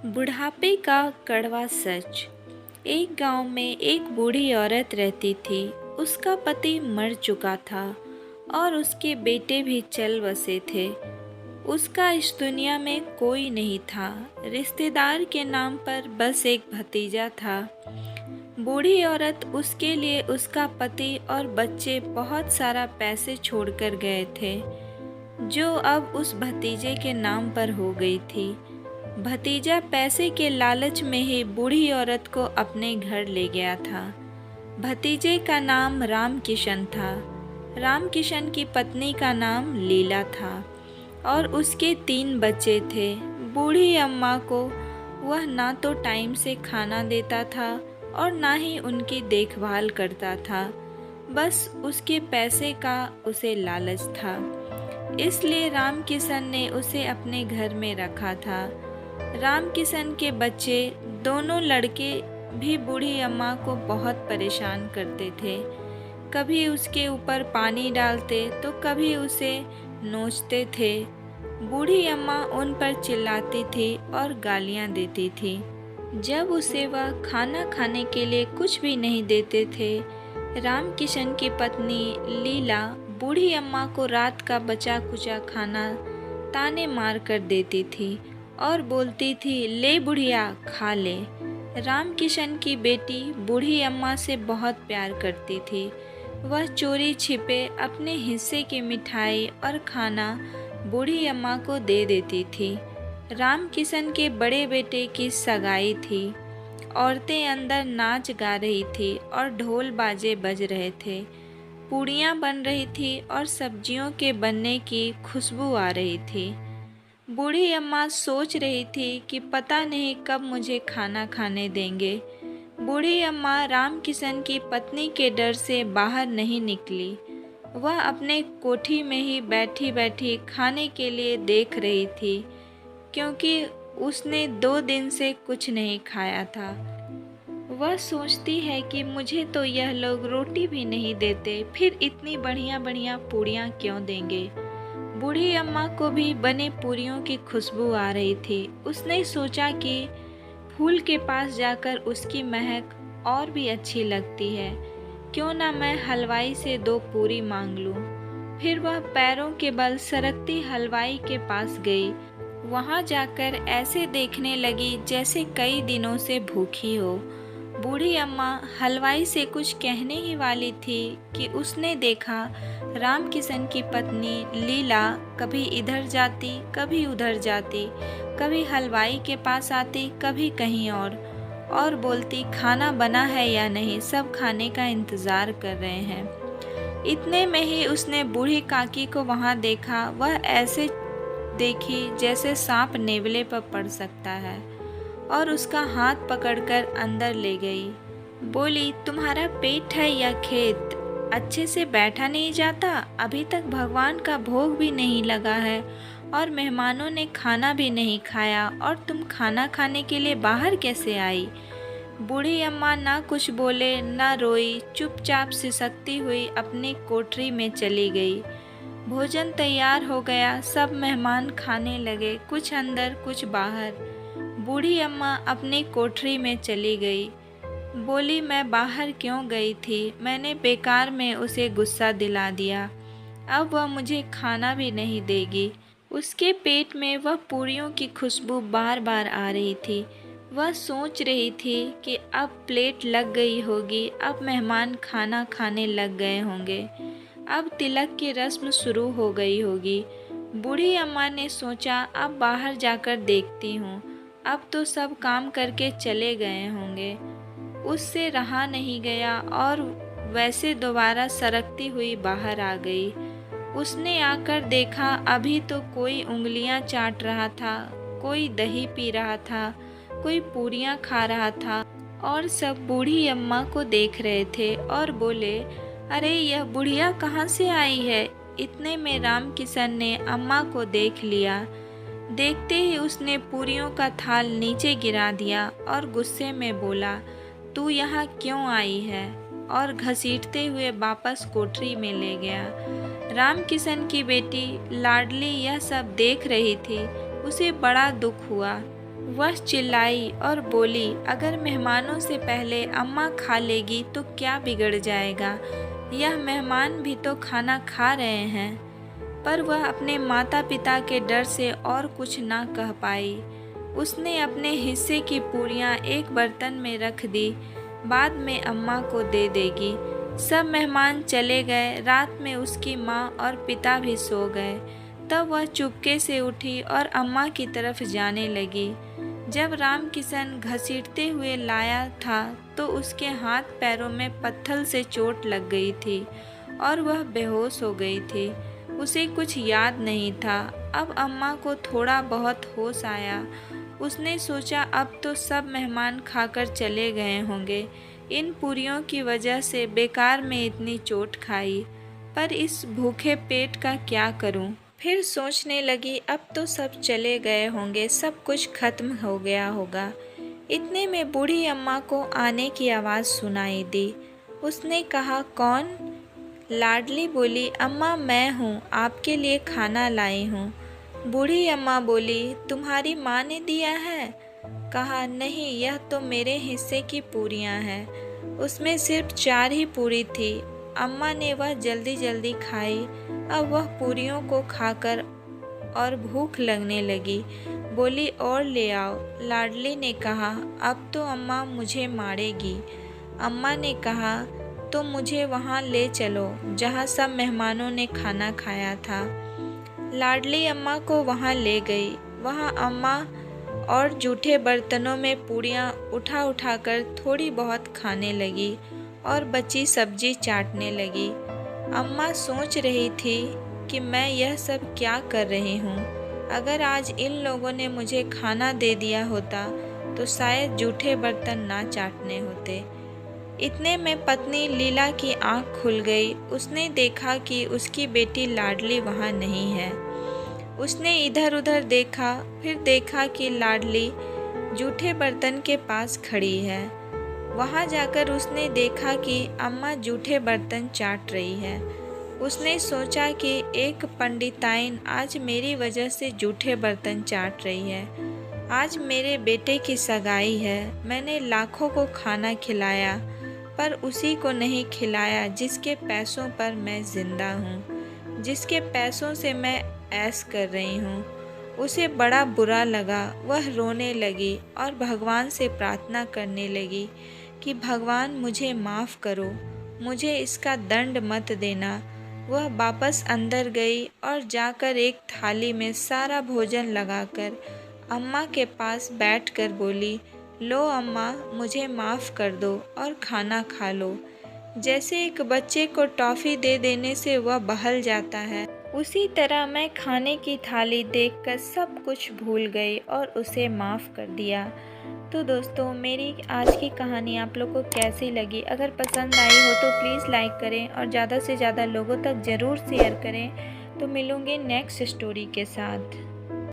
बुढ़ापे का कड़वा सच। एक गांव में एक बूढ़ी औरत रहती थी। उसका पति मर चुका था और उसके बेटे भी चल बसे थे। उसका इस दुनिया में कोई नहीं था। रिश्तेदार के नाम पर बस एक भतीजा था। बूढ़ी औरत उसके लिए उसका पति और बच्चे बहुत सारा पैसे छोड़कर गए थे, जो अब उस भतीजे के नाम पर हो गई थी। भतीजा पैसे के लालच में ही बूढ़ी औरत को अपने घर ले गया था। भतीजे का नाम राम किशन था। राम किशन की पत्नी का नाम लीला था और उसके 3 बच्चे थे। बूढ़ी अम्मा को वह ना तो टाइम से खाना देता था और ना ही उनकी देखभाल करता था। बस उसके पैसे का उसे लालच था, इसलिए राम किशन ने उसे अपने घर में रखा था। राम किशन के बच्चे दोनों लड़के भी बूढ़ी अम्मा को बहुत परेशान करते थे। कभी उसके ऊपर पानी डालते तो कभी उसे नोचते थे। बूढ़ी अम्मा उन पर चिल्लाती थी और गालियां देती थी। जब उसे वह खाना खाने के लिए कुछ भी नहीं देते थे, राम किशन की पत्नी लीला बूढ़ी अम्मा को रात का बचा कुचा खाना ताने मार कर देती थी और बोलती थी, ले बुढ़िया खा ले। राम किशन की बेटी बूढ़ी अम्मा से बहुत प्यार करती थी। वह चोरी छिपे अपने हिस्से की मिठाई और खाना बूढ़ी अम्मा को दे देती थी। राम किशन के बड़े बेटे की सगाई थी। औरतें अंदर नाच गा रही थी और ढोल बाजे बज रहे थे। पूड़ियाँ बन रही थी और सब्जियों के बनने की खुशबू आ रही थी। बूढ़ी अम्मा सोच रही थी कि पता नहीं कब मुझे खाना खाने देंगे। बूढ़ी अम्मा राम किशन की पत्नी के डर से बाहर नहीं निकली। वह अपने कोठी में ही बैठी बैठी खाने के लिए देख रही थी, क्योंकि उसने 2 दिन से कुछ नहीं खाया था। वह सोचती है कि मुझे तो यह लोग रोटी भी नहीं देते, फिर इतनी बढ़िया बढ़िया पूड़ियाँ क्यों देंगे। बूढ़ी अम्मा को भी बने पूरियों की खुशबू आ रही थी। उसने सोचा कि फूल के पास जाकर उसकी महक और भी अच्छी लगती है, क्यों ना मैं हलवाई से 2 पूरी मांग लूं। फिर वह पैरों के बल सरकती हलवाई के पास गई। वहां जाकर ऐसे देखने लगी जैसे कई दिनों से भूखी हो। बूढ़ी अम्मा हलवाई से कुछ कहने ही वाली थी कि उसने देखा राम किशन की पत्नी लीला कभी इधर जाती, कभी उधर जाती, कभी हलवाई के पास आती, कभी कहीं और बोलती, खाना बना है या नहीं, सब खाने का इंतज़ार कर रहे हैं। इतने में ही उसने बूढ़ी काकी को वहाँ देखा। वह ऐसे देखी जैसे सांप नेवले पर पड़ सकता है और उसका हाथ पकड़कर अंदर ले गई। बोली, तुम्हारा पेट है या खेत? अच्छे से बैठा नहीं जाता? अभी तक भगवान का भोग भी नहीं लगा है और मेहमानों ने खाना भी नहीं खाया और तुम खाना खाने के लिए बाहर कैसे आई? बूढ़ी अम्मा ना कुछ बोले ना रोई, चुपचाप सिसकती हुई अपनी कोठरी में चली गई। भोजन तैयार हो गया। सब मेहमान खाने लगे, कुछ अंदर कुछ बाहर। बूढ़ी अम्मा अपनी कोठरी में चली गई। बोली, मैं बाहर क्यों गई थी? मैंने बेकार में उसे गुस्सा दिला दिया। अब वह मुझे खाना भी नहीं देगी। उसके पेट में वह पूरियों की खुशबू बार बार आ रही थी। वह सोच रही थी कि अब प्लेट लग गई होगी, अब मेहमान खाना खाने लग गए होंगे, अब तिलक की रस्म शुरू हो गई होगी। बूढ़ी अम्मा ने सोचा, अब बाहर जाकर देखती हूँ, अब तो सब काम करके चले गए होंगे। उससे रहा नहीं गया और वैसे दोबारा सरकती हुई बाहर आ गई। उसने आकर देखा, अभी तो कोई उंगलियां चाट रहा था, कोई दही पी रहा था, कोई पूरियां खा रहा था और सब बूढ़ी अम्मा को देख रहे थे और बोले, अरे यह बुढ़िया कहाँ से आई है? इतने में राम किशन ने अम्मा को देख लिया। देखते ही उसने पूरियों का थाल नीचे गिरा दिया और गुस्से में बोला, तू यहाँ क्यों आई है? और घसीटते हुए वापस कोठरी में ले गया। राम किशन की बेटी लाडली यह सब देख रही थी। उसे बड़ा दुख हुआ। वह चिल्लाई और बोली, अगर मेहमानों से पहले अम्मा खा लेगी तो क्या बिगड़ जाएगा? यह मेहमान भी तो खाना खा रहे हैं। पर वह अपने माता पिता के डर से और कुछ ना कह पाई। उसने अपने हिस्से की पूरियां एक बर्तन में रख दी, बाद में अम्मा को दे देगी। सब मेहमान चले गए। रात में उसकी माँ और पिता भी सो गए। तब वह चुपके से उठी और अम्मा की तरफ जाने लगी। जब राम किशन घसीटते हुए लाया था तो उसके हाथ पैरों में पत्थर से चोट लग गई थी और वह बेहोश हो गई थी। उसे कुछ याद नहीं था। अब अम्मा को थोड़ा बहुत होश आया। उसने सोचा अब तो सब मेहमान खाकर चले गए होंगे। इन पूरियों की वजह से बेकार में इतनी चोट खाई, पर इस भूखे पेट का क्या करूं? फिर सोचने लगी अब तो सब चले गए होंगे, सब कुछ खत्म हो गया होगा। इतने में बूढ़ी अम्मा को आने की आवाज़ सुनाई दी। उसने कहा, कौन? लाडली बोली, अम्मा मैं हूँ, आपके लिए खाना लाई हूँ। बूढ़ी अम्मा बोली, तुम्हारी माँ ने दिया है? कहा, नहीं, यह तो मेरे हिस्से की पूरियाँ हैं। उसमें सिर्फ 4 ही पूरी थी। अम्मा ने वह जल्दी जल्दी खाई। अब वह पूरियों को खाकर और भूख लगने लगी। बोली, और ले आओ। लाडली ने कहा, अब तो अम्मा मुझे मारेगी। अम्मा ने कहा, तो मुझे वहाँ ले चलो जहाँ सब मेहमानों ने खाना खाया था। लाडली अम्मा को वहाँ ले गई। वहाँ अम्मा और जूठे बर्तनों में पूरियाँ उठा उठाकर थोड़ी बहुत खाने लगी और बची सब्जी चाटने लगी। अम्मा सोच रही थी कि मैं यह सब क्या कर रही हूँ। अगर आज इन लोगों ने मुझे खाना दे दिया होता तो शायद जूठे बर्तन ना चाटने होते। इतने में पत्नी लीला की आंख खुल गई। उसने देखा कि उसकी बेटी लाडली वहाँ नहीं है। उसने इधर उधर देखा, फिर देखा कि लाडली जूठे बर्तन के पास खड़ी है। वहाँ जाकर उसने देखा कि अम्मा जूठे बर्तन चाट रही है। उसने सोचा कि एक पंडिताइन आज मेरी वजह से जूठे बर्तन चाट रही है। आज मेरे बेटे की सगाई है। मैंने लाखों को खाना खिलाया, पर उसी को नहीं खिलाया जिसके पैसों पर मैं जिंदा हूँ, जिसके पैसों से मैं ऐश कर रही हूँ। उसे बड़ा बुरा लगा। वह रोने लगी और भगवान से प्रार्थना करने लगी कि भगवान मुझे माफ़ करो, मुझे इसका दंड मत देना। वह वापस अंदर गई और जाकर एक थाली में सारा भोजन लगाकर अम्मा के पास बैठकर बोली, लो अम्मा, मुझे माफ़ कर दो और खाना खा लो। जैसे एक बच्चे को टॉफ़ी दे देने से वह बहल जाता है, उसी तरह मैं खाने की थाली देखकर सब कुछ भूल गई और उसे माफ़ कर दिया। तो दोस्तों, मेरी आज की कहानी आप लोग को कैसी लगी? अगर पसंद आई हो तो प्लीज़ लाइक करें और ज़्यादा से ज़्यादा लोगों तक ज़रूर शेयर करें। तो मिलूँगी नेक्स्ट स्टोरी के साथ।